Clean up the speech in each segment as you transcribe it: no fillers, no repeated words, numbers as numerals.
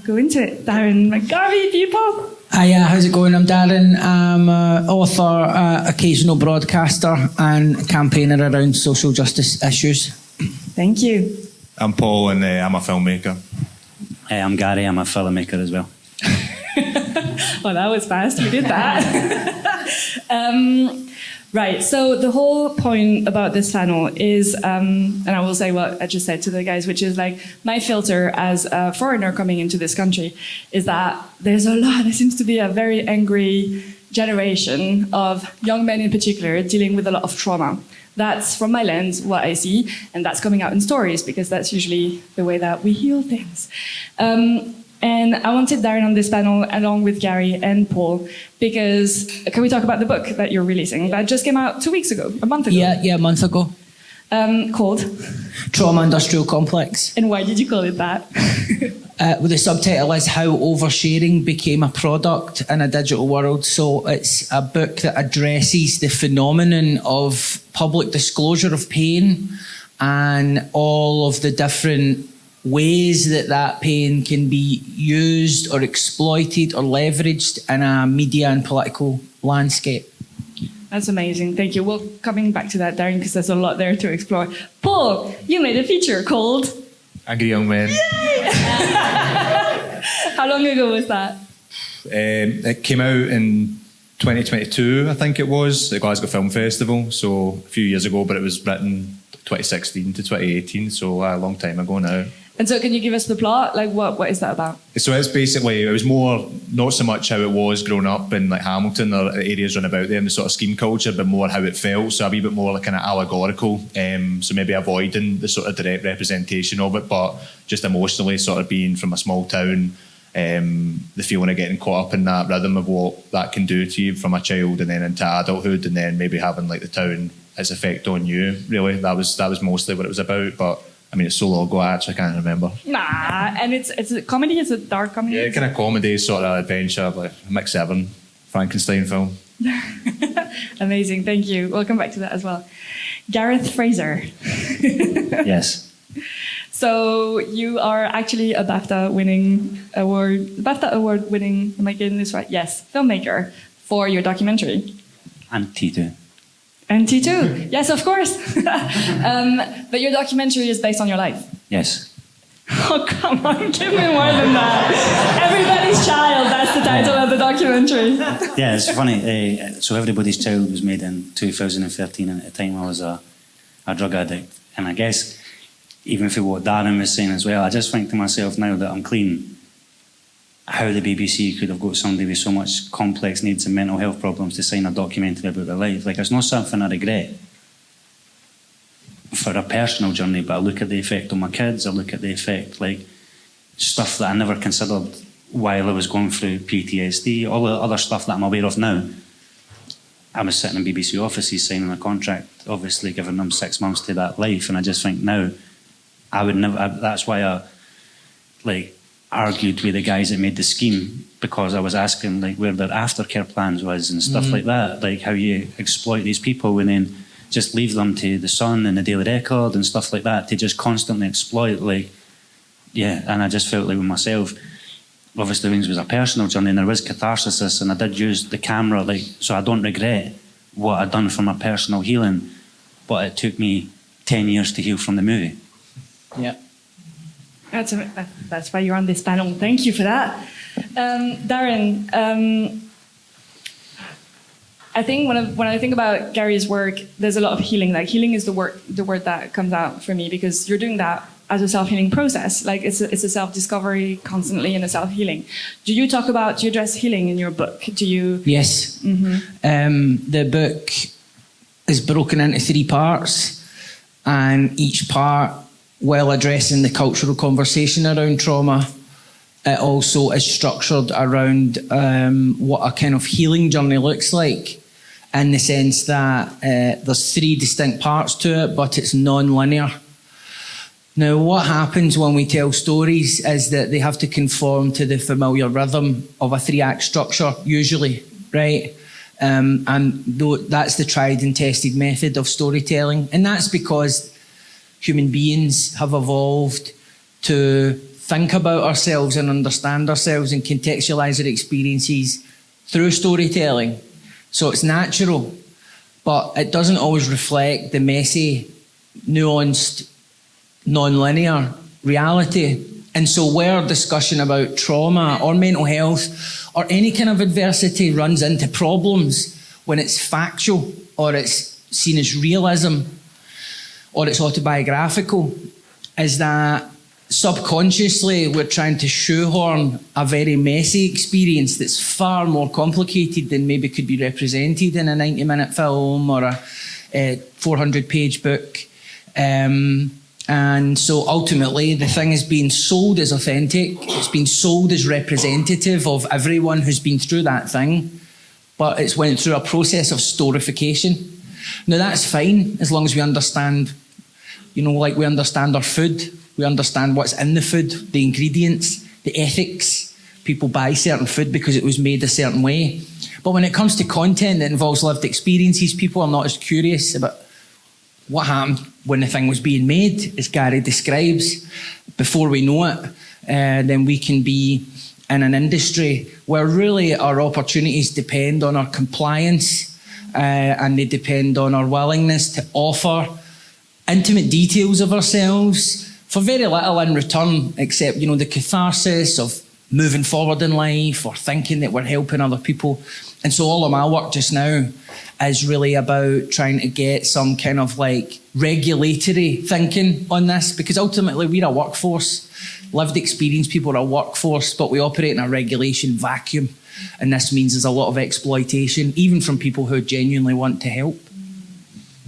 go into it. Darren McGarvey, people. Hiya, how's it going? I'm Darren. I'm an author, occasional broadcaster and campaigner around social justice issues. Thank you. I'm Paul and I'm a filmmaker. Hey, I'm Garry. I'm a filmmaker as well. Well, that was fast. We did that. Right, so the whole point about this panel is, and I will say what I just said to the guys, which is like, my filter as a foreigner coming into this country is that there seems to be a very angry generation of young men in particular dealing with a lot of trauma. That's, from my lens, what I see, and that's coming out in stories, because that's usually the way that we heal things. And I wanted Darren on this panel along with Garry and Paul, because can we talk about the book that you're releasing? That just came out 2 weeks ago, a month ago. Yeah, a month ago. Called? Trauma Industrial Complex. And why did you call it that? Well, the subtitle is How Oversharing Became a Product in a Digital World. So it's a book that addresses the phenomenon of public disclosure of pain and all of the different ways that pain can be used or exploited or leveraged in a media and political landscape. That's amazing. Thank you. Well, coming back to that, Darren, because there's a lot there to explore. Paul, you made a feature called Angry Young Men. Yay! How long ago was that? It came out in 2022, I think it was, at Glasgow Film Festival. So a few years ago, but it was written 2016 to 2018, so a long time ago now. And so can you give us the plot? Like, what is that about? So it's basically, it was more, not so much how it was growing up in like Hamilton or areas round about there and the sort of scheme culture, but more how it felt. So a wee bit more like kind of allegorical. So maybe avoiding the sort of direct representation of it, but just emotionally sort of being from a small town, the feeling of getting caught up in that rhythm of what that can do to you from a child and then into adulthood, and then maybe having like the town its effect on you. Really, that was mostly what it was about. But I mean, it's so long ago, I actually can't remember. Nah, and it's a comedy, it's a dark comedy. Yeah, kind of comedy, sort of adventure, like Mix 7, Frankenstein film. Amazing, thank you. We'll come back to that as well. Garry Fraser. Yes. So you are actually a BAFTA award winning, am I getting this right? Yes, filmmaker for your documentary. And T2. And T2, yes, of course. But your documentary is based on your life. Yes. Oh, come on, give me more than that. Everybody's Child, that's the title of the documentary. Yeah, it's funny. So Everybody's Child was made in 2013, and at the time I was a drug addict. And I guess, even for what Darren was saying as well, I just think to myself now that I'm clean, how the BBC could have got somebody with so much complex needs and mental health problems to sign a documentary about their life. Like, it's not something I regret for a personal journey, but I look at the effect on my kids, I look at the effect, like, stuff that I never considered while I was going through PTSD, all the other stuff that I'm aware of now. I was sitting in BBC offices signing a contract, obviously giving them 6 months to that life, and I just think now, I would never, that's why I, like, argued with the guys that made the scheme, because I was asking like where their aftercare plans was and stuff like that, like how you exploit these people and then just leave them to the Sun and the Daily Record and stuff like that to just constantly exploit, like, yeah. And I just felt like with myself, obviously it was a personal journey and there was catharsis, and I did use the camera, like, so I don't regret what I'd done for my personal healing, but it took me 10 years to heal from the movie. Yeah. That's why you're on this panel. Thank you for that. Darren, I think when I think about Garry's work, there's a lot of healing. Like, healing is the word that comes out for me, because you're doing that as a self-healing process. Like, it's a self-discovery constantly and a self-healing. Do you address healing in your book? Do you? Yes. Mm-hmm. The book is broken into 3 parts, and each part, while addressing the cultural conversation around trauma, it also is structured around what a kind of healing journey looks like, in the sense that there's 3 distinct parts to it, but it's non-linear. Now, what happens when we tell stories is that they have to conform to the familiar rhythm of a 3-act structure, usually, right? And that's the tried and tested method of storytelling. And that's because human beings have evolved to think about ourselves and understand ourselves and contextualise our experiences through storytelling. So it's natural, but it doesn't always reflect the messy, nuanced, non-linear reality. And so where discussion about trauma or mental health or any kind of adversity runs into problems when it's factual or it's seen as realism or it's autobiographical, is that subconsciously we're trying to shoehorn a very messy experience that's far more complicated than maybe could be represented in a 90-minute film or a 400-page book. And so ultimately the thing is being sold as authentic, it's being sold as representative of everyone who's been through that thing, but it's went through a process of storification. Now that's fine as long as we understand, you know, like we understand our food, we understand what's in the food, the ingredients, the ethics. People buy certain food because it was made a certain way. But when it comes to content that involves lived experiences, people are not as curious about what happened when the thing was being made, as Garry describes. Before we know it, then we can be in an industry where really our opportunities depend on our compliance and they depend on our willingness to offer intimate details of ourselves for very little in return, except, you know, the catharsis of moving forward in life or thinking that we're helping other people. And so all of my work just now is really about trying to get some kind of like regulatory thinking on this, because ultimately we're a workforce. Lived experience people are a workforce, but we operate in a regulation vacuum. And this means there's a lot of exploitation, even from people who genuinely want to help.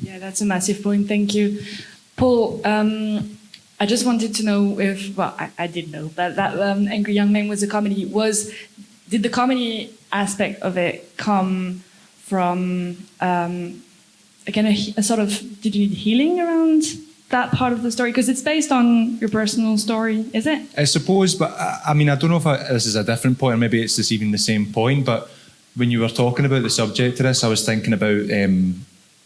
Yeah, that's a massive point. Thank you. Paul, I just wanted to know if, well, I did know that Angry Young Man was a comedy. Did the comedy aspect of it come from, again, a sort of, did you need healing around that part of the story? Because it's based on your personal story, is it? I suppose, but I mean, I don't know if this is a different point, or maybe it's just even the same point, but when you were talking about the subject of this, I was thinking about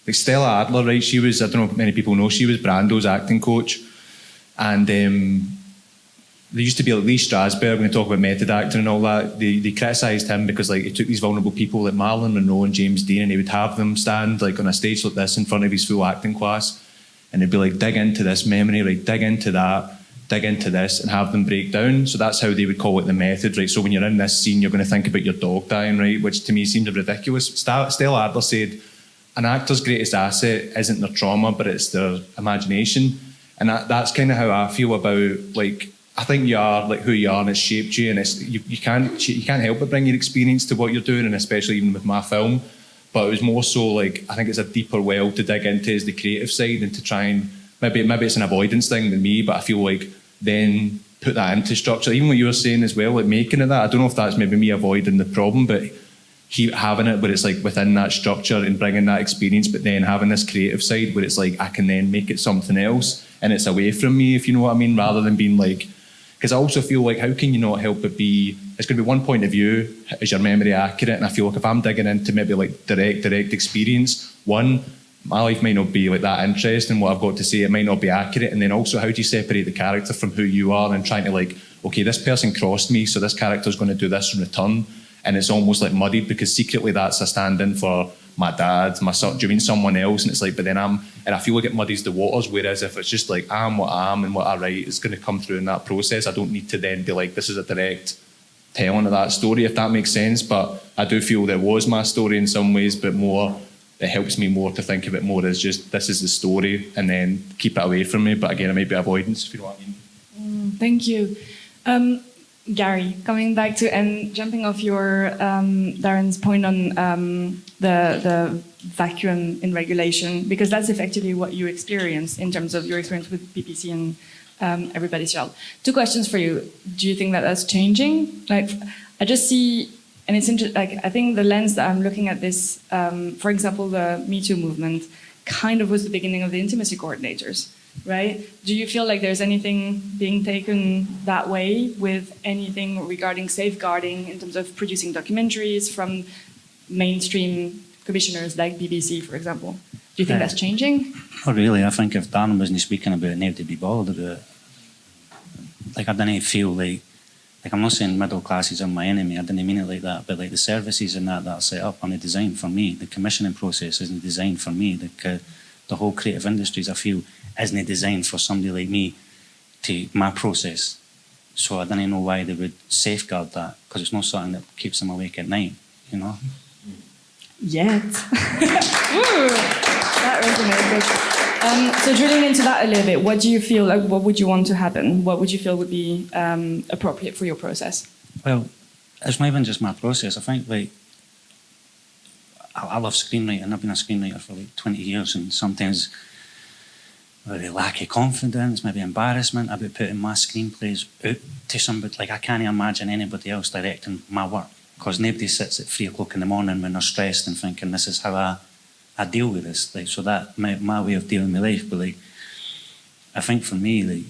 like Stella Adler, right? She was, I don't know if many people know, she was Brando's acting coach. And there used to be like Lee Strasberg, when they talk about method acting and all that, they criticised him because like he took these vulnerable people like Marilyn Monroe and James Dean, and he would have them stand like on a stage like this in front of his full acting class, and they'd be like, dig into this memory, right, dig into that, dig into this, and have them break down. So that's how they would call it the method, right? So when you're in this scene, you're going to think about your dog dying, right? Which to me seemed ridiculous. Stella Adler said, an actor's greatest asset isn't their trauma, but it's their imagination. And that's kind of how I feel about, like, I think you are like who you are, and it's shaped you, and it's you can't help but bring your experience to what you're doing, and especially even with my film. But it was more so like, I think it's a deeper well to dig into is the creative side, and to try and maybe it's an avoidance thing than me, but I feel like then put that into structure. Even what you were saying as well, like making of that, I don't know if that's maybe me avoiding the problem, but having it where it's like within that structure and bringing that experience, but then having this creative side where it's like I can then make it something else and it's away from me, if you know what I mean, rather than being like, because I also feel like how can you not help but be, it's going to be one point of view, is your memory accurate? And I feel like if I'm digging into maybe like direct experience, one, my life might not be like that interesting, what I've got to say, it might not be accurate, and then also how do you separate the character from who you are and trying to like, okay, this person crossed me, so this character's going to do this in return. And it's almost like muddied because secretly that's a stand-in for my dad, my son, do you mean someone else? And it's like, but then and I feel like it muddies the waters, whereas if it's just like, I'm what I am and what I write is going to come through in that process, I don't need to then be like, this is a direct telling of that story, if that makes sense. But I do feel that it was my story in some ways, but more, it helps me more to think of it more as just, this is the story, and then keep it away from me. But again, it might be avoidance, if you know what I mean. Thank you. Garry, coming back to and jumping off your Darren's point on the vacuum in regulation, because that's effectively what you experienced in terms of your experience with BBC and Everybody's Child. Two questions for you. Do you think that that's changing? Like, I just see, and it's interesting. Like, I think the lens that I'm looking at this, for example, the Me Too movement, kind of was the beginning of the intimacy coordinators. Right? Do you feel like there's anything being taken that way with anything regarding safeguarding in terms of producing documentaries from mainstream commissioners like BBC, for example? Do you think that's changing? Not really. I think if Dan wasn't speaking about it, nobody would be bothered about it. like I didn't feel like I'm not saying middle classes are my enemy, I didn't mean it like that, but like the services and that are set up and designed for me, the commissioning process isn't designed for me, the whole creative industries I feel isn't designed for somebody like me to my process. So I didn't know why they would safeguard that, because it's not something that keeps them awake at night, you know? Yet. Ooh, that resonated. So drilling into that a little bit, what do you feel like? What would you want to happen? What would you feel would be appropriate for your process? Well, it's not even just my process. I think like I love screenwriting. I've been a screenwriter for like 20 years, and sometimes maybe lack of confidence, maybe embarrassment about putting my screenplays out to somebody. Like I can't imagine anybody else directing my work, because nobody sits at 3 o'clock in the morning when they're stressed and thinking this is how I deal with this. Like, so that my way of dealing with life. But like, I think for me, like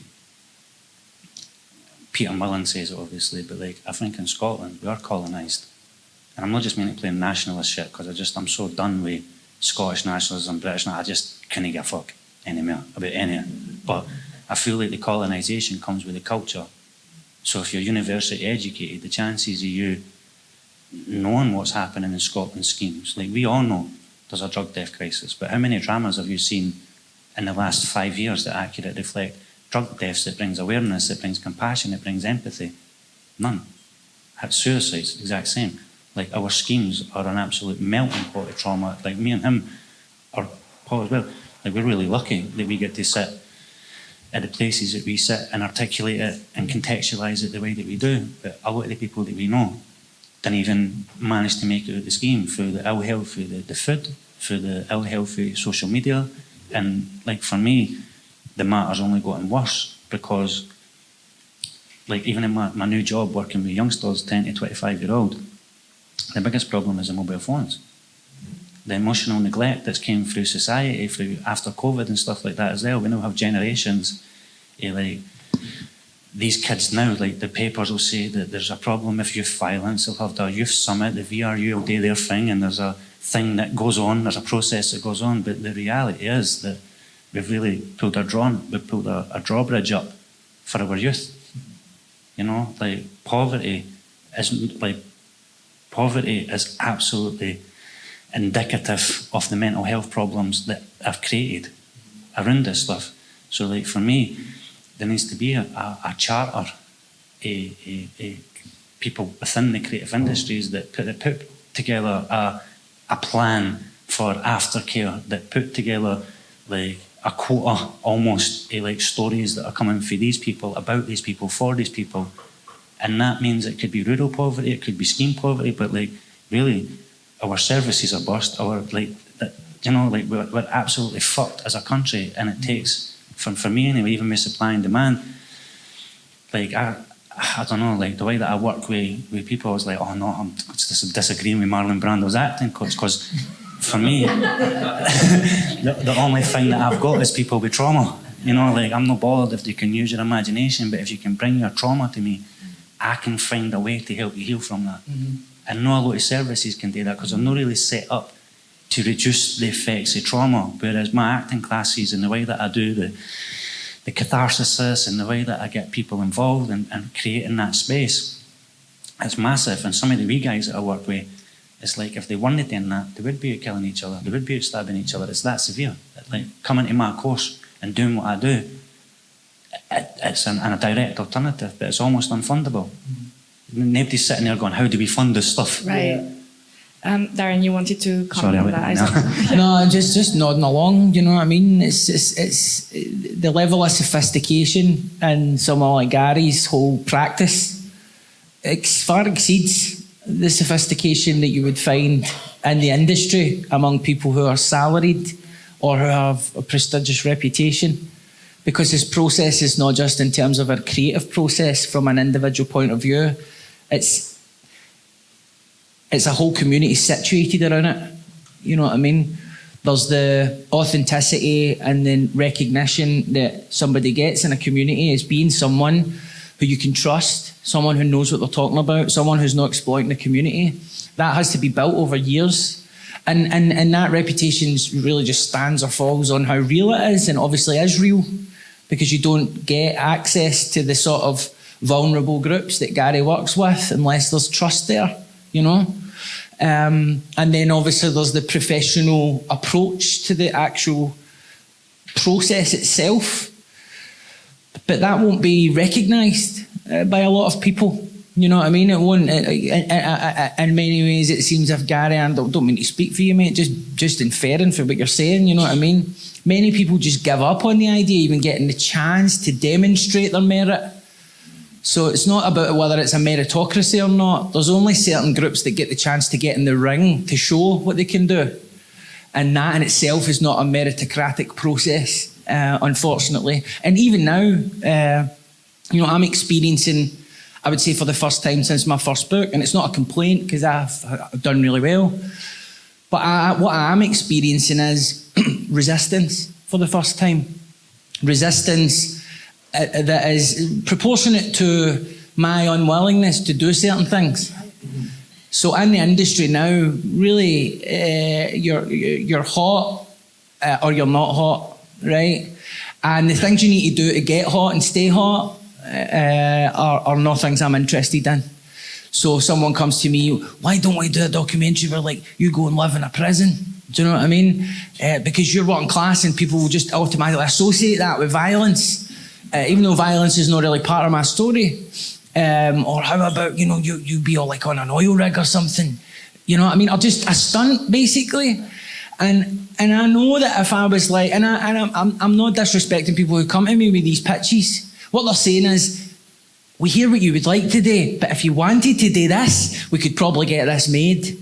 Peter Mullen says it obviously, but like I think in Scotland we are colonised, and I'm not just meaning playing nationalist shit, because I'm so done with Scottish nationalism, British. I just couldn't give a fuck anymore about any of it. But I feel like the colonisation comes with the culture. So if you're university educated, the chances of you knowing what's happening in Scotland schemes, like we all know there's a drug death crisis, but how many dramas have you seen in the last 5 years that accurately reflect drug deaths, that brings awareness, that brings compassion, that brings empathy? None. Suicides, exact same. Like our schemes are an absolute melting pot of trauma. Like me and him are Paul as well. Like we're really lucky that we get to sit at the places that we sit and articulate it and contextualise it the way that we do. But a lot of the people that we know didn't even manage to make it out the scheme through the ill health, through the food, through the ill health of social media. And like for me, the matter's only gotten worse, because like even in my new job working with youngsters, 10 to 25-year-old, the biggest problem is the mobile phones. The emotional neglect that's came through society, through after COVID and stuff like that as well. We now have generations, like these kids now, like the papers will say that there's a problem with youth violence. They'll have the youth summit, the VRU will do their thing, and there's a thing that goes on, there's a process that goes on. But the reality is that we've really pulled a drawbridge up for our youth. You know, like poverty is absolutely indicative of the mental health problems that I've created around this stuff. So like for me, there needs to be a charter, a people within the creative industries that put together a plan for aftercare, that put together like a quota almost, like stories that are coming for these people, about these people, for these people. And that means it could be rural poverty, it could be scheme poverty, but like really our services are burst, we're absolutely fucked as a country, and it takes, for me anyway, even with supply and demand, like I don't know, like the way that I work with people, I was like, oh no, I'm just disagreeing with Marlon Brando's acting coach, because for me, the only thing that I've got is people with trauma. You know, like I'm not bothered if you can use your imagination, but if you can bring your trauma to me, I can find a way to help you heal from that. Mm-hmm. And not a lot of services can do that, because they're not really set up to reduce the effects of trauma. Whereas my acting classes and the way that I do the catharsis and the way that I get people involved and creating that space, it's massive. And some of the wee guys that I work with, it's like if they weren't doing that, they would be out killing each other, they would be out stabbing each other. It's that severe. Like coming to my course and doing what I do, it's a direct alternative, but it's almost unfundable. Mm-hmm. Nobody's sitting there going, how do we fund this stuff? Right. Darren, you wanted to comment on that? No, just nodding along. You know what I mean? It's the level of sophistication in someone like Gary's whole practice. It far exceeds the sophistication that you would find in the industry among people who are salaried or who have a prestigious reputation. Because his process is not just in terms of a creative process from an individual point of view. It's a whole community situated around it. You know what I mean? There's the authenticity and the recognition that somebody gets in a community as being someone who you can trust, someone who knows what they're talking about, someone who's not exploiting the community. That has to be built over years. And that reputation really just stands or falls on how real it is, and obviously is real. because you don't get access to the sort of vulnerable groups that Garry works with unless there's trust there, you know. And then obviously there's the professional approach to the actual process itself, but that won't be recognised by a lot of people. You know what I mean? It won't. In many ways, it seems if Garry, and I don't mean to speak for you, mate, just inferring for what you're saying, you know what I mean? Many people just give up on the idea of even getting the chance to demonstrate their merit. So it's not about whether it's a meritocracy or not. There's only certain groups that get the chance to get in the ring to show what they can do. And that in itself is not a meritocratic process, unfortunately. And even now, you know, I'm experiencing, I would say for the first time since my first book, and it's not a complaint because I've done really well, but what I am experiencing is resistance for the first time. Resistance that is proportionate to my unwillingness to do certain things. So in the industry now, really, you're hot or you're not hot, right? And the things you need to do to get hot and stay hot are not things I'm interested in. So if someone comes to me, why don't we do a documentary where like you go and live in a prison? Do you know what I mean? Because you're working class and people will just automatically associate that with violence, even though violence is not really part of my story. Or how about, you know, you be all like on an oil rig or something? You know what I mean? Or just a stunt, basically. And I know that if I was like, and I'm not disrespecting people who come to me with these pitches. What they're saying is, we hear what you would like to do, but if you wanted to do this, we could probably get this made.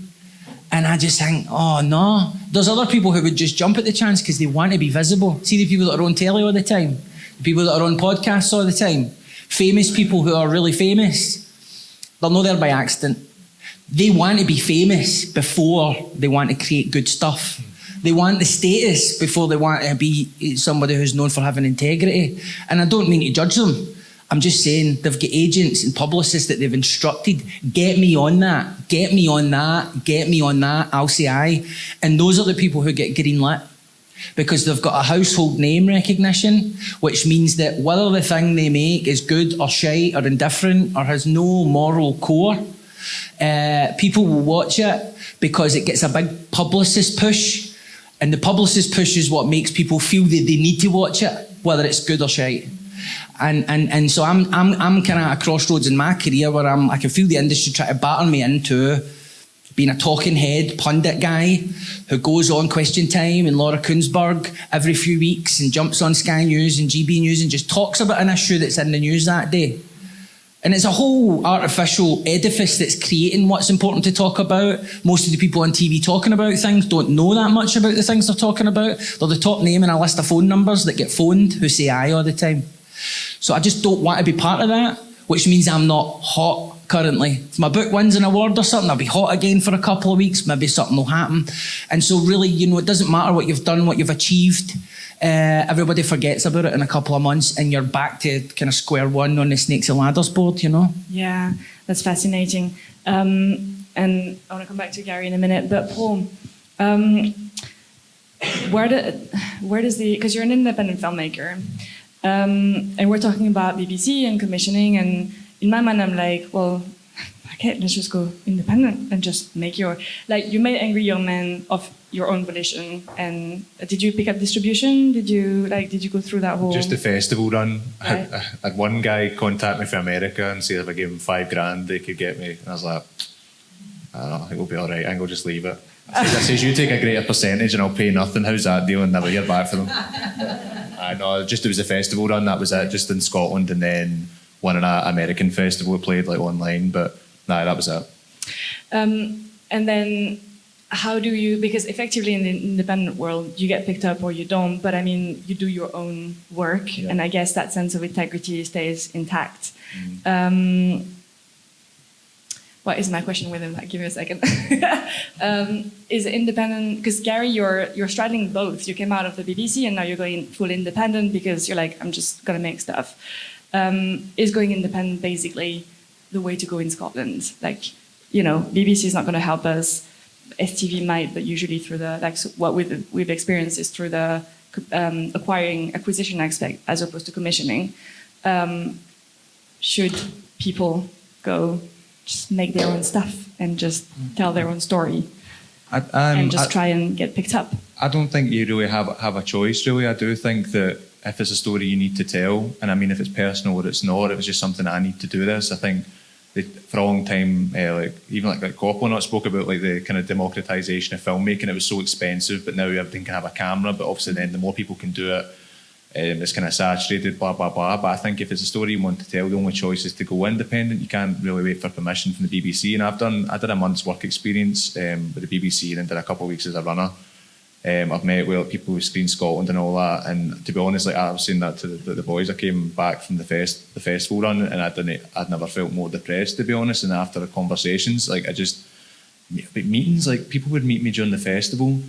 And I just think, oh no. There's other people who would just jump at the chance because they want to be visible. See the people that are on telly all the time, the people that are on podcasts all the time, famous people who are really famous. They're not there by accident. They want to be famous before they want to create good stuff. They want the status before they want to be somebody who's known for having integrity. And I don't mean to judge them. I'm just saying they've got agents and publicists that they've instructed, get me on that, get me on that, get me on that, I'll say aye. And those are the people who get green lit because they've got a household name recognition, which means that whether the thing they make is good or shite or indifferent or has no moral core, people will watch it because it gets a big publicist push. And the publicist push is what makes people feel that they need to watch it, whether it's good or shite. And so I'm kind of at a crossroads in my career where I can feel the industry try to batter me into being a talking head pundit guy who goes on Question Time and Laura Kuenssberg every few weeks and jumps on Sky News and GB News and just talks about an issue that's in the news that day. And it's a whole artificial edifice that's creating what's important to talk about. Most of the people on TV talking about things don't know that much about the things they're talking about. They're the top name in a list of phone numbers that get phoned who say aye all the time. So I just don't want to be part of that, which means I'm not hot currently. If my book wins an award or something, I'll be hot again for a couple of weeks, maybe something will happen. And so really, you know, it doesn't matter what you've done, what you've achieved. Everybody forgets about it in a couple of months and you're back to kind of square one on the Snakes and Ladders board, you know? Yeah, that's fascinating. And I want to come back to Garry in a minute, but Paul, where does because you're an independent filmmaker, and we're talking about BBC and commissioning, and in my mind I'm like, well, okay, let's just go independent and just make you made Angry Young Men of your own volition. And did you pick up distribution? Did you go through that whole... Just the festival run. Right. I had one guy contact me from America and say if I gave him $5,000 they could get me. And I was like, I don't know, I think we'll be all right. I think we'll just leave it. I says, you take a greater percentage and I'll pay nothing. How's that deal? And never hear back from them. I know, just it was a festival run, that was it, just in Scotland, and then one in an American festival we played like online, but nah, that was it. And then how do you, because effectively in the independent world, you get picked up or you don't, but I mean, you do your own work, yeah. And I guess that sense of integrity stays intact. What is my question with him? Give me a second. Is independent, because Garry, you're straddling both. You came out of the BBC and now you're going full independent because you're like, I'm just gonna make stuff. Is going independent basically the way to go in Scotland? Like, you know, BBC is not gonna help us. STV might, but usually through the, like, so what we've experienced is through the acquisition aspect as opposed to commissioning, should people go just make their own stuff and just tell their own story and just try and get picked up? I don't think you really have a choice, really. I do think that if it's a story you need to tell, and I mean if it's personal or it's not, it was just something I need to do this. I think for a long time, even Coppola not spoke about like the kind of democratization of filmmaking. It was so expensive, but now everything can have a camera. But obviously, then the more people can do it, it's kind of saturated. Blah blah blah. But I think if it's a story you want to tell, the only choice is to go independent. You can't really wait for permission from the BBC. And I did a month's work experience with the BBC, and then did a couple of weeks as a runner. I've met with people who Screen Scotland and all that, and to be honest, like I was saying that to the boys. I came back from the festival run, and I'd never felt more depressed, to be honest. And after the conversations, like meetings, like people would meet me during the festival,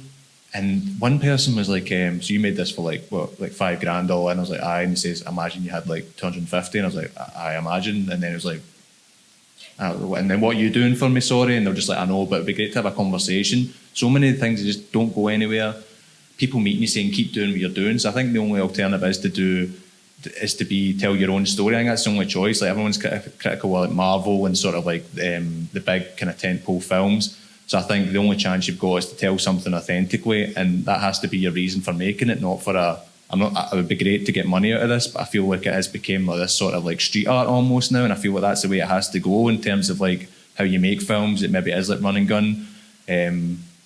and one person was like, "So you made this for like $5,000 all?" And I was like, "Aye." And he says, "Imagine you had like 250," and I was like, "I imagine." And then it was like, and then what are you doing for me, sorry? And they're just like, I know, but it'd be great to have a conversation. So many things that just don't go anywhere. People meet me saying, keep doing what you're doing. So I think the only alternative is to tell your own story. I think that's the only choice. Like everyone's critical of like Marvel and sort of like the big kind of tentpole films. So I think the only chance you've got is to tell something authentically, and that has to be your reason for making it, not for it would be great to get money out of this, but I feel like it has become like this sort of like street art almost now, and I feel like that's the way it has to go in terms of like how you make films. It maybe is like run and gun,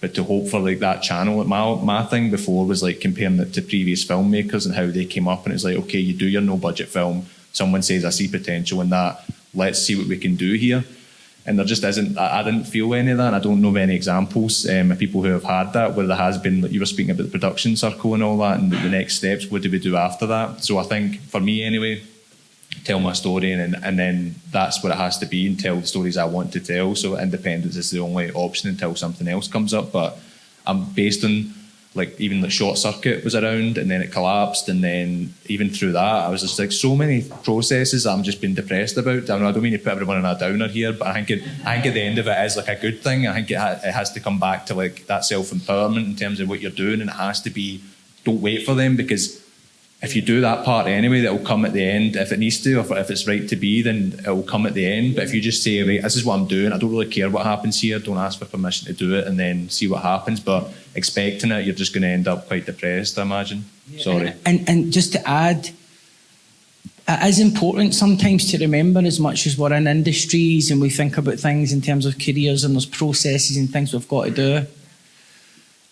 but to hope for like that channel. My thing before was like comparing it to previous filmmakers and how they came up, and it's like, okay, you do your no budget film, someone says I see potential in that, let's see what we can do here. And there just isn't. I didn't feel any of that, and I don't know of any examples of people who have had that, where there has been, like you were speaking about the production circle and all that, and the next steps, what do we do after that? So I think, for me anyway, tell my story, and then that's what it has to be, and tell the stories I want to tell. So independence is the only option until something else comes up. But I'm based on, like, even the Short Circuit was around, and then it collapsed, and then even through that, I was just like, so many processes that I'm just been depressed about. I don't mean to put everyone in a downer here, but I think at the end of it is like a good thing. I think it has to come back to like that self-empowerment in terms of what you're doing, and it has to be, don't wait for them, because if you do that part anyway, that will come at the end. If it needs to, or if it's right to be, then it will come at the end. But if you just say, right, this is what I'm doing, I don't really care what happens here, don't ask for permission to do it, and then see what happens. But expecting it, you're just going to end up quite depressed, I imagine. Yeah. Sorry. And just to add, it is important sometimes to remember, as much as we're in industries and we think about things in terms of careers and there's processes and things we've got to do,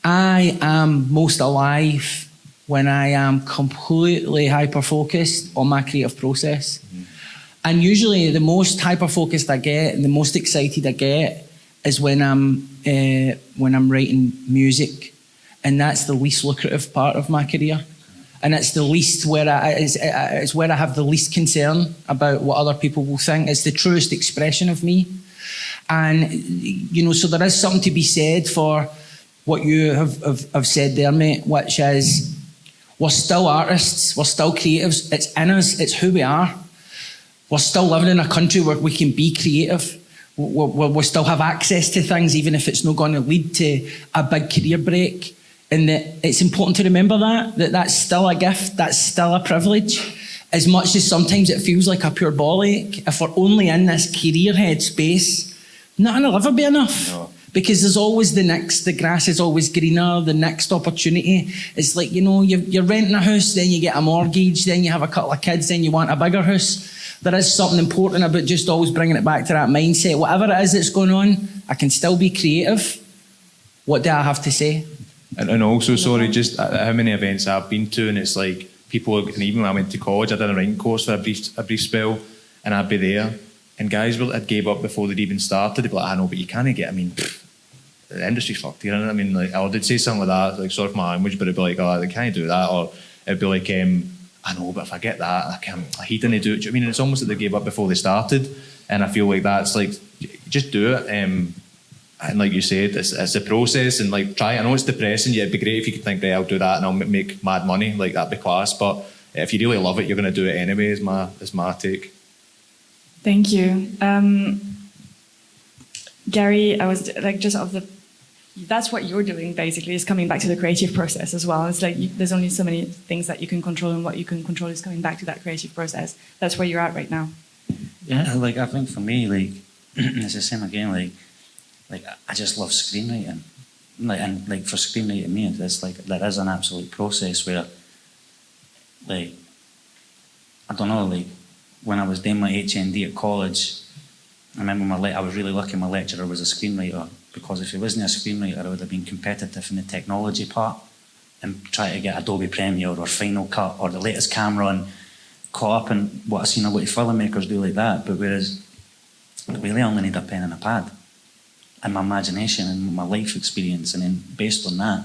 I am most alive when I am completely hyper-focused on my creative process. Mm-hmm. And usually the most hyper-focused I get and the most excited I get is when I'm writing music, and that's the least lucrative part of my career. And it's the least it's where I have the least concern about what other people will think. It's the truest expression of me. And, you know, so there is something to be said for what you have said there, mate, which is, we're still artists, we're still creatives, it's in us, it's who we are. We're still living in a country where we can be creative. We still have access to things, even if it's not going to lead to a big career break. And that it's important to remember that's still a gift, that's still a privilege. As much as sometimes it feels like a pure bollock, if we're only in this career head space, nothing will ever be enough. No. Because there's always the grass is always greener, the next opportunity. It's like, you know, you're renting a house, then you get a mortgage, then you have a couple of kids, then you want a bigger house. There is something important about just always bringing it back to that mindset. Whatever it is that's going on, I can still be creative. What do I have to say? And also, sorry, just how many events I've been to, and it's like people, and even when I went to college, I did a writing course for a brief spell, and I'd be there, and guys had gave up before they'd even started. They'd be like, I know, but you can't get, the industry's fucked here, I mean, like, or they'd say something like that, like, sorry for my language, but it'd be like, oh, they can't do that, or it'd be like, I know, but if I get that, he didn't do it. Do you know what I mean? It's almost like they gave up before they started, and I feel like that's like, just do it, and like you said, it's a process, and like try. I know it's depressing. Yeah, it'd be great if you could think, right, I'll do that and I'll make mad money, like that'd be class. But if you really love it, you're going to do it anyway. Is my take. Thank you. Garry, I was like, just of the that's what you're doing basically, is coming back to the creative process as well. It's like there's only so many things that you can control, and what you can control is coming back to that creative process. That's where you're at right now. Yeah, like I think for me, like it's the same again. Like I just love screenwriting. And for screenwriting, me, it's like there is an absolute process where, like, I don't know, like when I was doing my HND at college, I remember I was really lucky my lecturer was a screenwriter, because if he wasn't a screenwriter, I would have been competitive in the technology part and try to get Adobe Premiere or Final Cut or the latest camera and caught up in what I've seen a lot of filmmakers do like that. But whereas really I only need a pen and a pad and my imagination and my life experience, and then based on that,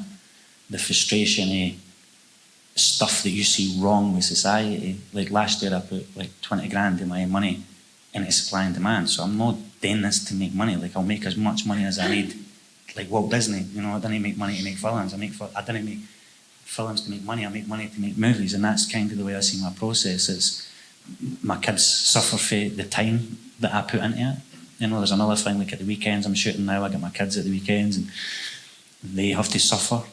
the frustration of stuff that you see wrong with society. Like last year I put like 20 grand in my own money into supply and demand, so I'm not doing this to make money. Like I'll make as much money as I need, like Walt Disney, you know. I didn't make money to make films, I didn't make films to make money, I make money to make movies. And that's kind of the way I see my process. Is my kids suffer for the time that I put into it. You know, there's another thing, like at the weekends I'm shooting now, I get my kids at the weekends and they have to suffer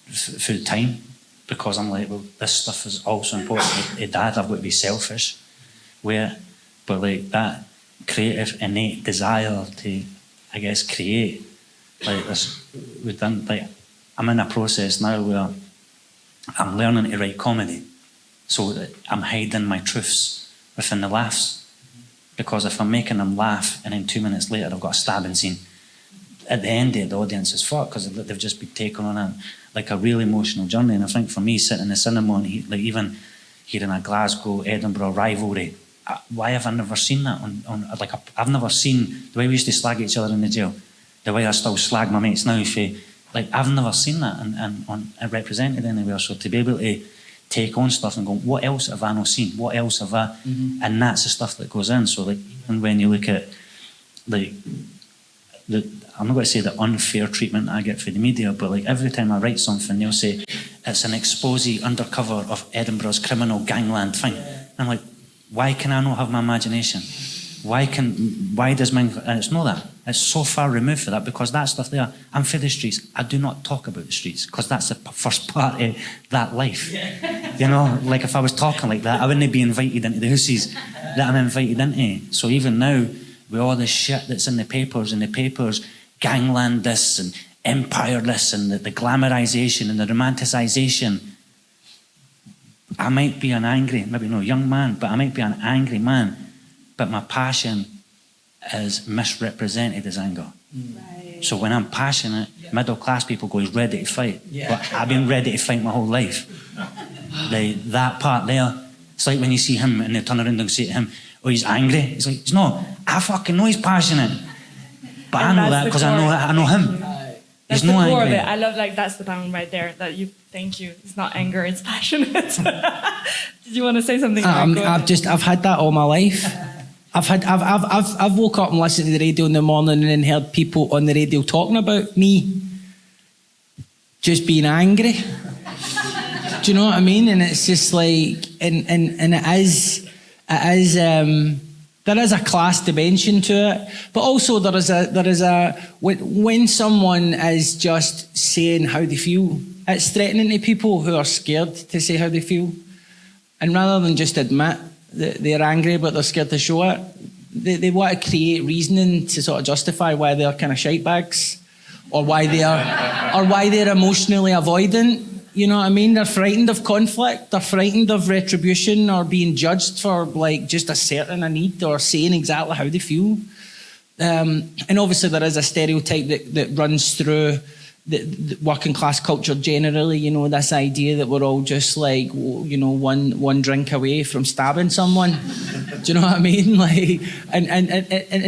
for the time, because I'm like, well, this stuff is also important. Like, Dad, I've got to be selfish with it. But like that creative innate desire to, I guess, create, like this, we've done, like I'm in a process now where I'm learning to write comedy, so that I'm hiding my truths within the laughs. Because if I'm making them laugh and then 2 minutes later I've got a stabbing scene, at the end of the audience is fucked, because they've just been taken on a really emotional journey. And I think for me, sitting in the cinema and like even hearing a Glasgow Edinburgh rivalry, why have I never seen that like I've never seen the way we used to slag each other in the jail, the way I still slag my mates now. Like I've never seen that and represented anywhere. So to be able to take on stuff and go, what else have I not seen? What else have I? Mm-hmm. And that's the stuff that goes in. So like, and when you look at like I'm not going to say the unfair treatment I get for the media, but like every time I write something, they'll say it's an expose undercover of Edinburgh's criminal gangland thing. And I'm like, why can I not have my imagination? Why does mine? And it's not that. It's so far removed for that, because that stuff there, I'm for the streets. I do not talk about the streets, because that's the first part of that life. You know, like if I was talking like that, I wouldn't be invited into the houses that I'm invited into. So even now, with all the shit that's in the papers, gangland this and empire this and the glamorization and the romanticization, I might be an angry, maybe no young man, but I might be an angry man, but my passion is misrepresented as anger. Right. So when I'm passionate, middle class people go, he's ready to fight. Yeah. But I've been ready to fight my whole life. That part there, it's like when you see him and they turn around and say to him, oh, he's angry. It's like, it's not. I fucking know he's passionate. But I know that because I know him. That's the core of it. I love, like, that's the bound right there. Thank you. It's not anger, it's passionate. Did you want to say something? I've had that all my life. I've woke up and listened to the radio in the morning and then heard people on the radio talking about me just being angry. Do you know what I mean? And it's just like, and it is there is a class dimension to it, but also there is a when someone is just saying how they feel, it's threatening to people who are scared to say how they feel, and rather than just admit that they're angry but they're scared to show it, they want to create reasoning to sort of justify why they're kind of shitebags, or why they're emotionally avoidant. You know what I mean? They're frightened of conflict. They're frightened of retribution or being judged for like just asserting a need or saying exactly how they feel. And obviously there is a stereotype that runs through the working class culture generally. You know, this idea that we're all just like, you know, one drink away from stabbing someone. Do you know what I mean? Like, and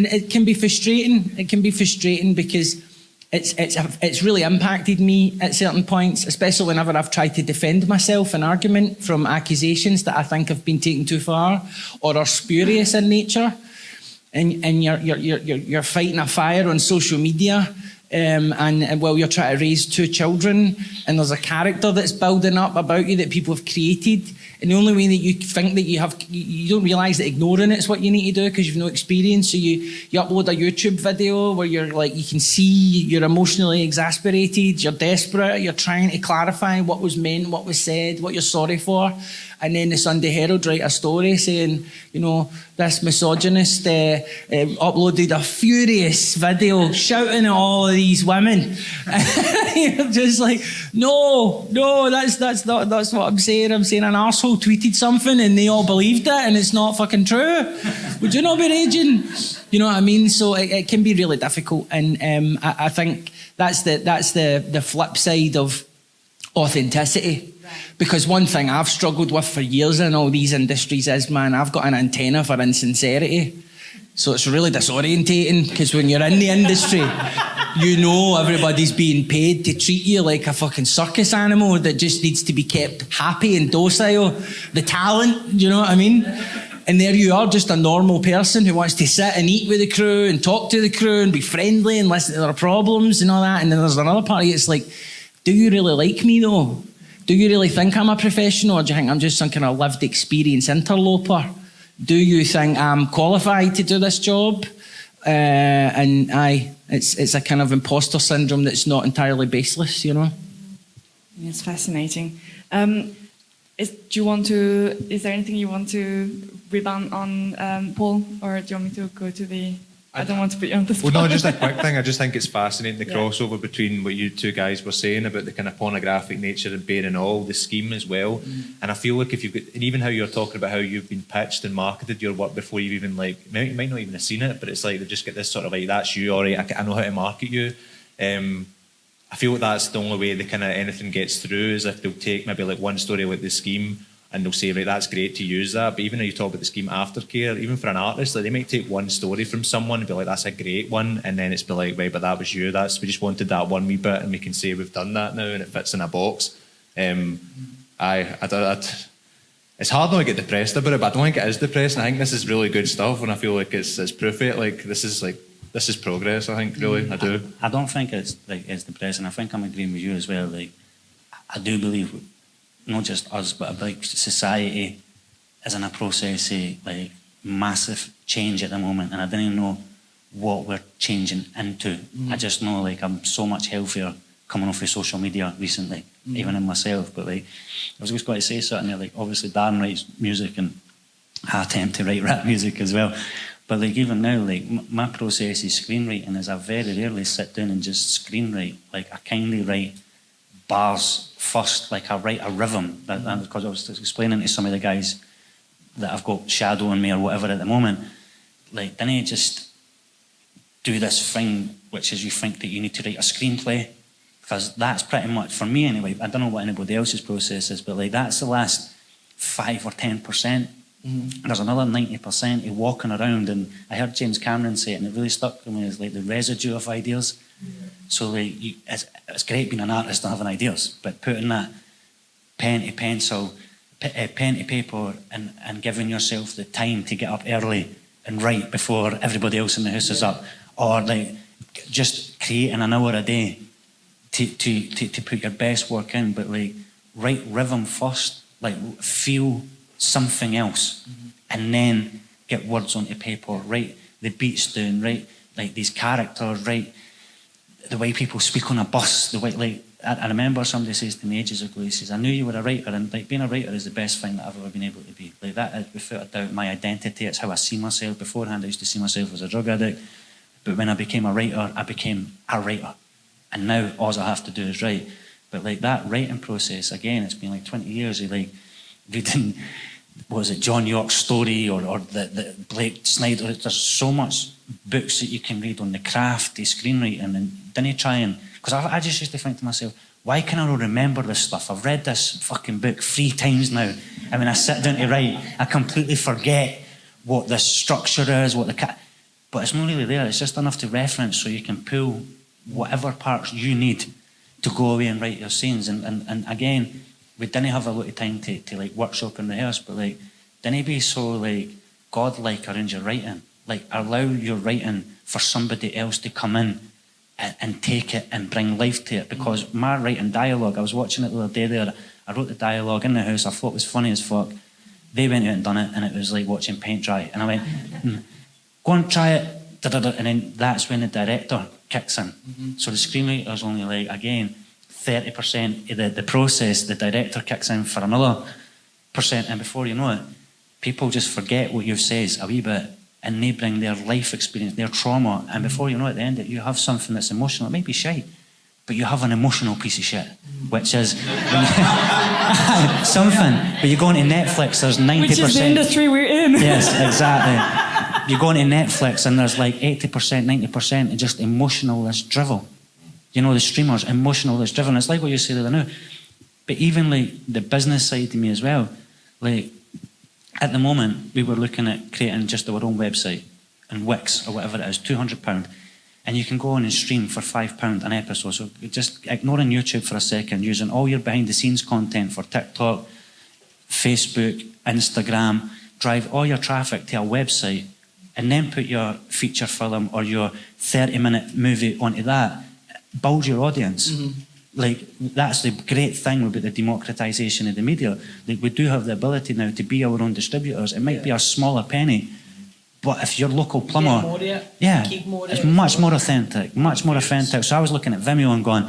it can be frustrating. It can be frustrating because it's really impacted me at certain points, especially whenever I've tried to defend myself in argument from accusations that I think have been taken too far or are spurious in nature. And you're fighting a fire on social media, and you're trying to raise two children, and there's a character that's building up about you that people have created, And the only way that you think that you don't realise that ignoring it's what you need to do because you've no experience. So you upload a YouTube video where you're like, you can see you're emotionally exasperated, you're desperate, you're trying to clarify what was meant, what was said, what you're sorry for. And then the Sunday Herald write a story saying, you know, this misogynist uploaded a furious video shouting at all of these women. You're just like, no, that's what I'm saying. I'm saying an arsehole tweeted something and they all believed it and it's not fucking true. Would you not be raging? You know what I mean? So it can be really difficult. And I think that's the flip side of authenticity. Because one thing I've struggled with for years in all these industries is, man, I've got an antenna for insincerity. So it's really disorientating because when you're in the industry, you know everybody's being paid to treat you like a fucking circus animal that just needs to be kept happy and docile. The talent, you know what I mean? And there you are, just a normal person who wants to sit and eat with the crew and talk to the crew and be friendly and listen to their problems and all that. And then there's another party, it's like, do you really like me though? Do you really think I'm a professional, or do you think I'm just some kind of lived experience interloper? Do you think I'm qualified to do this job? It's a kind of imposter syndrome that's not entirely baseless, you know? It's fascinating. Is there anything you want to rebound on, Paul, or do you want me to go to the... I don't want to put you on the spot. Well, no, just a quick thing. I just think it's fascinating, the crossover between what you two guys were saying about the kind of pornographic nature and bearing all, the scheme as well. And I feel like if you've got, and even how you're talking about how you've been pitched and marketed your work before you've even you might not even have seen it, but it's like they just get this sort of like, that's you, all right, I know how to market you. I feel like that's the only way the kind of anything gets through is if they'll take maybe like one story like the scheme and they'll say, right, that's great to use that. But even though you talk about the scheme aftercare, even for an artist, like they might take one story from someone and be like, that's a great one. And then it's be like, right, but that was you. We just wanted that one wee bit and we can say we've done that now and it fits in a box. It's hard not to get depressed about it, but I don't think it is depressing. I think this is really good stuff and I feel like it's proof of it. Like this is progress, I think, really. I do. I don't think it's depressing. I think I'm agreeing with you as well. Like I do believe not just us, but a big society is in a process of like massive change at the moment, and I didn't know what we're changing into. I just know like I'm so much healthier coming off of social media recently, even in myself. But like I was just going to say something there, like obviously Darren writes music and I attempt to write rap music as well. But like even now, like my process is screenwriting is I very rarely sit down and just screenwrite. Like I kindly write bars first, like I write a rhythm. Because I was explaining to some of the guys that I've got shadowing me or whatever at the moment, like then I just do this thing which is you think that you need to write a screenplay, because that's pretty much, for me anyway, I don't know what anybody else's process is, but like that's the last 5 or 10%. There's another 90% of walking around, and I heard James Cameron say it and it really stuck to me, as like the residue of ideas. So like it's great being an artist and having ideas, but putting that pen to pencil, pen to paper and giving yourself the time to get up early and write before everybody else in the house is up, or like just creating an hour a day to put your best work in, but like write rhythm first, like feel something else, and then get words onto paper, write the beats down, write like these characters, write the way people speak on a bus, the way, like, I remember somebody says to me ages ago, he says, I knew you were a writer, and like being a writer is the best thing that I've ever been able to be. Like that is without a doubt my identity, it's how I see myself. Beforehand I used to see myself as a drug addict, but when I became a writer, I became a writer. And now all I have to do is write. But like that writing process, again, it's been like 20 years of like reading, what was it, John York's story or the Blake Snyder. There's so much books that you can read on the craft, the screenwriting, and then you try and, because I just used to think to myself, why can I not remember this stuff? I've read this fucking book 3 times now. And when I sit down to write, I completely forget what the structure is, but it's not really there. It's just enough to reference so you can pull whatever parts you need to go away and write your scenes. And again, we didn't have a lot of time to like workshop and rehearse, but like, didn't be so like godlike around your writing. Like allow your writing for somebody else to come in and take it and bring life to it. Because my writing dialogue, I was watching it the other day there, I wrote the dialogue in the house. I thought it was funny as fuck. They went out and done it, and it was like watching paint dry. And I went, go and try it. Da-da-da. And then that's when the director kicks in. So the screenwriter's only like, again, 30% of the process. The director kicks in for another %. And before you know it, people just forget what you've said a wee bit, and they bring their life experience, their trauma. And before you know it, at the end, you have something that's emotional. It might be shite, but you have an emotional piece of shit, which is something. But you go into Netflix, there's 90%. Which is the industry we're in. Yes, exactly. You go into Netflix and there's like 80%, 90% just emotionless drivel. You know, the streamers, emotionless driven. It's like what you say the other now. But even like the business side to me as well, like at the moment we were looking at creating just our own website and Wix or whatever it is, £200. And you can go on and stream for £5 an episode. So just ignoring YouTube for a second, using all your behind the scenes content for TikTok, Facebook, Instagram, drive all your traffic to a website and then put your feature film or your 30-minute movie onto that, build your audience. Like, that's the great thing about the democratisation of the media. Like, we do have the ability now to be our own distributors. It might be a smaller penny, but if your local plumber, it's much more authentic, much more authentic. So I was looking at Vimeo and going,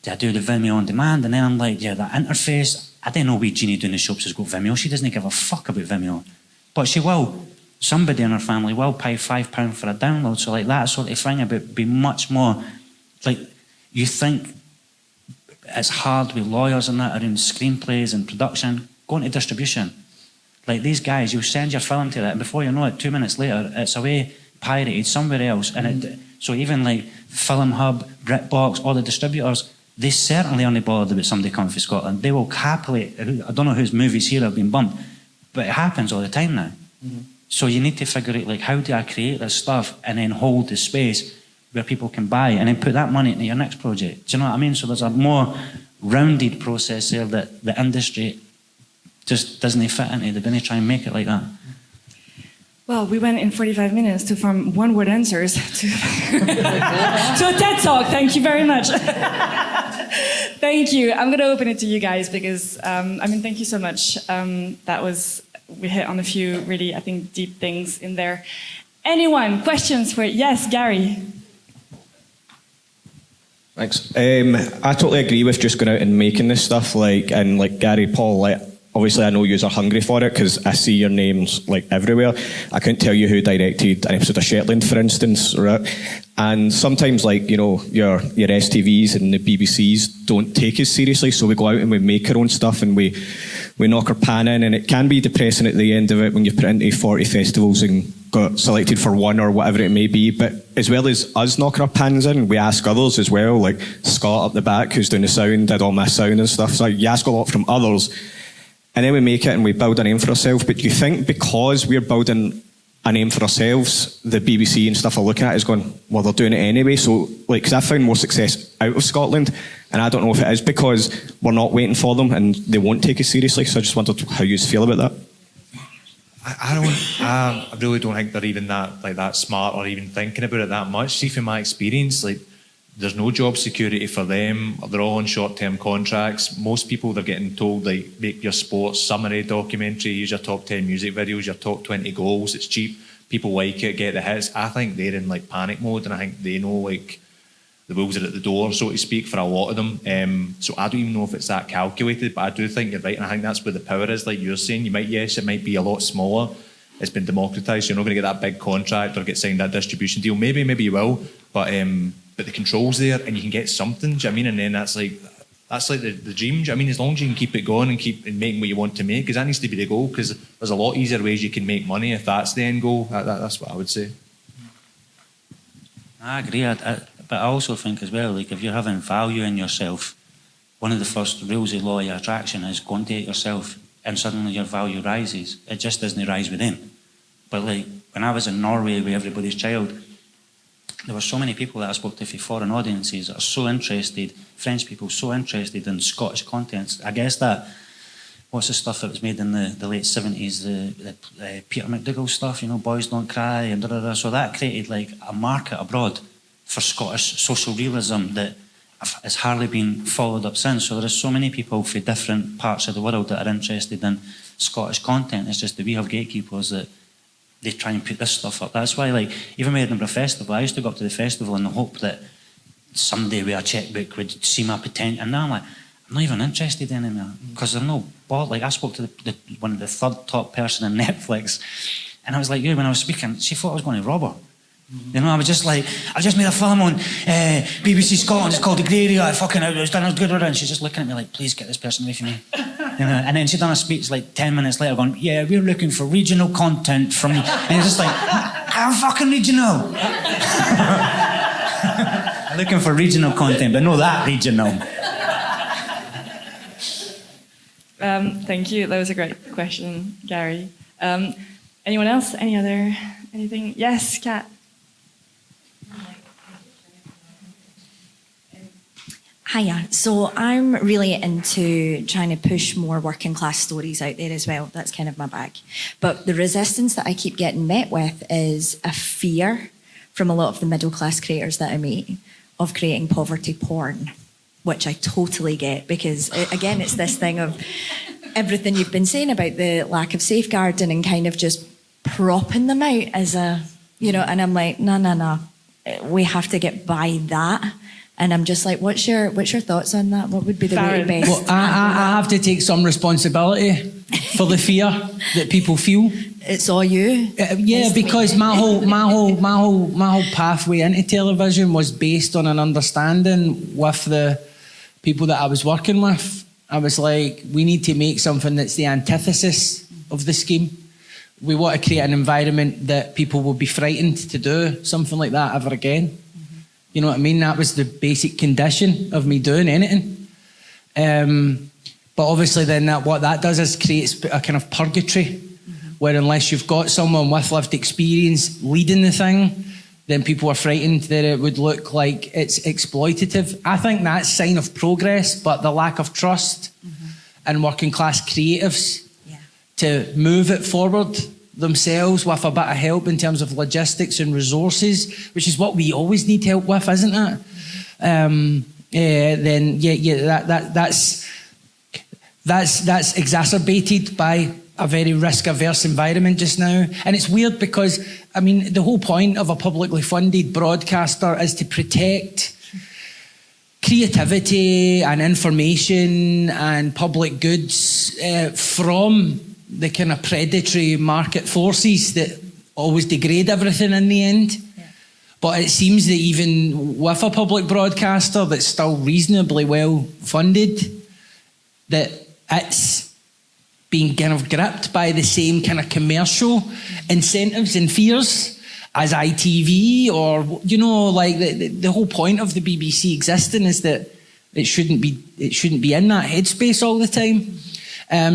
do I do the Vimeo on demand? And then I'm like, yeah, that interface, I don't know where Jeannie doing the shops has got Vimeo. She doesn't give a fuck about Vimeo, but she will. Somebody in her family will pay £5 for a download. So like that sort of thing about be much more, like, you think it's hard with lawyers and that around screenplays and production, going to distribution. Like these guys, you send your film to that, and before you know it, 2 minutes later, it's away pirated somewhere else. And so even like Film Hub, BritBox, all the distributors, they certainly aren't bothered about somebody coming from Scotland. They will happily, I don't know whose movies here have been bumped, but it happens all the time now. So you need to figure out, like, how do I create this stuff and then hold the space where people can buy and then put that money into your next project. Do you know what I mean? So there's a more rounded process there that the industry just doesn't fit into. They didn't try and make it like that. Well, we went in 45 minutes from one-word answers to a TED Talk. Thank you very much. Thank you. I'm going to open it to you guys because, thank you so much. We hit on a few really, I think, deep things in there. Anyone? Questions for... Yes, Gary. Thanks. I totally agree with just going out and making this stuff, and Gary, Paul, obviously I know you are hungry for it because I see your names everywhere. I couldn't tell you who directed an episode of Shetland, for instance, right? And sometimes your STVs and the BBCs don't take us seriously, so we go out and we make our own stuff and we knock our pan in, and it can be depressing at the end of it when you put it into 40 festivals and got selected for one or whatever it may be. But as well as us knocking our pans in, we ask others as well, like Scott up the back who's doing the sound, did all my sound and stuff. So you ask a lot from others, and then we make it and we build a name for ourselves. But do you think because we're building a name for ourselves, the BBC and stuff are looking at it is going, well, they're doing it anyway? So, because I found more success out of Scotland, and I don't know if it is because we're not waiting for them and they won't take us seriously. So I just wondered how you feel about that. I really don't think they're even that smart or even thinking about it that much. See, from my experience, there's no job security for them. They're all on short-term contracts. Most people, they're getting told, make your sports summary documentary, use your top 10 music videos, your top 20 goals. It's cheap. People like it, get the hits. I think they're in panic mode, and I think they know the wolves are at the door, so to speak, for a lot of them. So I don't even know if it's that calculated, but I do think you're right, and I think that's where the power is. Like you're saying, it might be a lot smaller. It's been democratised. You're not going to get that big contract or get signed that distribution deal. Maybe you will, but the control's there, and you can get something. Do you know what I mean? And then that's the dream. Do you know what I mean? As long as you can keep it going and keep making what you want to make, because that needs to be the goal. Because there's a lot easier ways you can make money if that's the end goal. That's what I would say. I agree. But I also think as well, if you're having value in yourself, one of the first rules of law of attraction is go and date yourself, and suddenly your value rises. It just doesn't rise within. But when I was in Norway with Everybody's Child, there were so many people that I spoke to for foreign audiences that are so interested, French people so interested in Scottish contents. I guess that, what's the stuff that was made in the late 70s, the Peter McDougall stuff, Boys Don't Cry, and so that created a market abroad for Scottish social realism that it's hardly been followed up since. So there are so many people from different parts of the world that are interested in Scottish content. It's just that we have gatekeepers that they try and put this stuff up. That's why, like, even with Edinburgh Festival, I used to go up to the festival in the hope that somebody with a checkbook would see my potential. And now I'm like, I'm not even interested anymore because I'm no bored. Like, I spoke to one of the third top person in Netflix, and I was like, yeah, when I was speaking, she thought I was going to rob her. You know, I was just like, I just made a film on BBC Scotland, it's called The Grey Area, I was done as good with it, and she's just looking at me like, please get this person away from me. You know, and then she'd done a speech like 10 minutes later going, yeah, we're looking for regional content from you. And you're just like, I'm fucking regional. I'm looking for regional content, but not that regional. Thank you. That was a great question, Garry. Anyone else? Anything? Yes, Kat. Hiya. So I'm really into trying to push more working class stories out there as well. That's kind of my bag. But the resistance that I keep getting met with is a fear from a lot of the middle class creators that I meet of creating poverty porn, which I totally get because, again, it's this thing of everything you've been saying about the lack of safeguarding and kind of just propping them out as a, you know, and I'm like, no. We have to get by that. And I'm just like, what's your thoughts on that? What would be the really best? Well, I have to take some responsibility for the fear that people feel. It's all you. Yeah, because my whole pathway into television was based on an understanding with the people that I was working with. I was like, we need to make something that's the antithesis of the scheme. We want to create an environment that people will be frightened to do something like that ever again. You know what I mean? That was the basic condition of me doing anything. But obviously then what that does is creates a kind of purgatory where unless you've got someone with lived experience leading the thing, then people are frightened that it would look like it's exploitative. I think that's a sign of progress, but the lack of trust in working class creatives to move it forward themselves with a bit of help in terms of logistics and resources, which is what we always need help with, isn't it? That's exacerbated by a very risk-averse environment just now. And it's weird because, I mean, the whole point of a publicly funded broadcaster is to protect creativity and information and public goods from the kind of predatory market forces that always degrade everything in the end. But it seems that even with a public broadcaster that's still reasonably well funded, that it's being kind of gripped by the same kind of commercial incentives and fears as ITV, or, you know, like the whole point of the BBC existing is that it shouldn't be in that headspace all the time.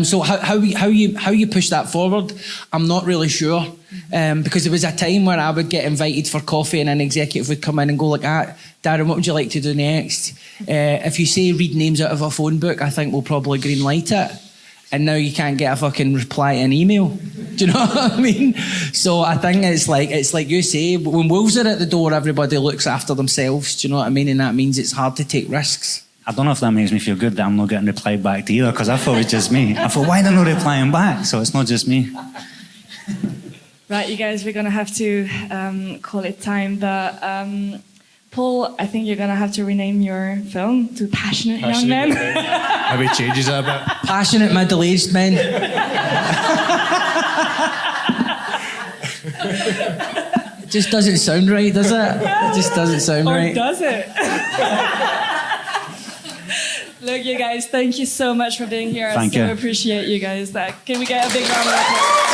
So how you push that forward, I'm not really sure. Because there was a time where I would get invited for coffee and an executive would come in and go like, Darren, what would you like to do next? If you say read names out of a phone book, I think we'll probably green light it. And now you can't get a fucking reply to an email. Do you know what I mean? So I think it's like you say, when wolves are at the door, everybody looks after themselves. Do you know what I mean? And that means it's hard to take risks. I don't know if that makes me feel good that I'm not getting replied back to either, because I thought it was just me. I thought, why are they not replying back? So it's not just me. Right, you guys, we're going to have to call it time. But Paul, I think you're going to have to rename your film to Passionate Young Men. Maybe changes that a bit. Passionate middle-aged men. It just doesn't sound right, does it? It just doesn't sound right. Or does it? Look, you guys, thank you so much for being here. Thank I you. so appreciate you guys. Can we get a big round of applause?